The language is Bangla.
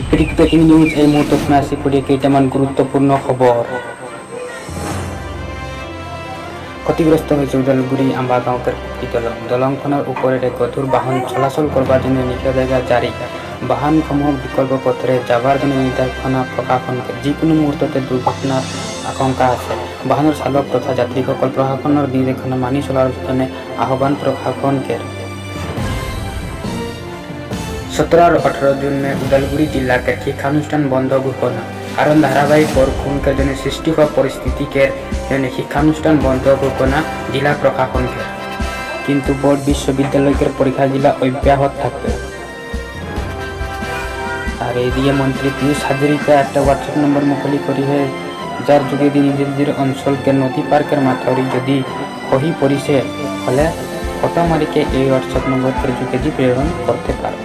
ব্রেকিং নিউজ এই মুহূর্তে শুনে আসি পড়িয়ে কেইটামান গুরুত্বপূর্ণ খবর। ক্ষতিগ্রস্ত হয়েছে উদালগুড়ি আম্বা গাঁওকের দলং। দলংখনের উপরে গধুর বাহন চলাচল করবার জন্য নিষেধাজ্ঞা জারি। বাহনসমূহ বিকল্প পথে যাবার জন্য নির্দেশনা প্রশাসনকে। যিকোনো মুহূর্ততে দুর্ঘটনার আশঙ্কা আছে। বাহনের চালক তথা যাত্রীসকল প্রশাসনের নির্দেশনা মানি চলার জন্য আহ্বান প্রশাসনকে। 17 और 18 जून में उदालगुड़ी जिला के शिक्षानुष्ठान बंद घोषणा। कारण धारावाहिक बरखुणके जन सृष्टि हुआ परिस्थिति के जन शिक्षानुष्ठान बंद घोषणा जिला प्रशासन के। किंतु बोर्ड विश्वविद्यालय के परीक्षा जिला अब्याहत থাকবে। আর এদিকে মন্ত্রী পীযূষ হাজারিকা একটা হোয়াটসঅ্যাপ নম্বর মুকলি করি হয়, যার যোগেদি নিজের নিজের অঞ্চলকে নদী পার্কের মাথাউরি যদি খহি পড়িছে হলে ফটো মারিকে এই হোয়াটসঅ্যাপ নম্বরের যোগেদি প্রেরণ করতে পারে।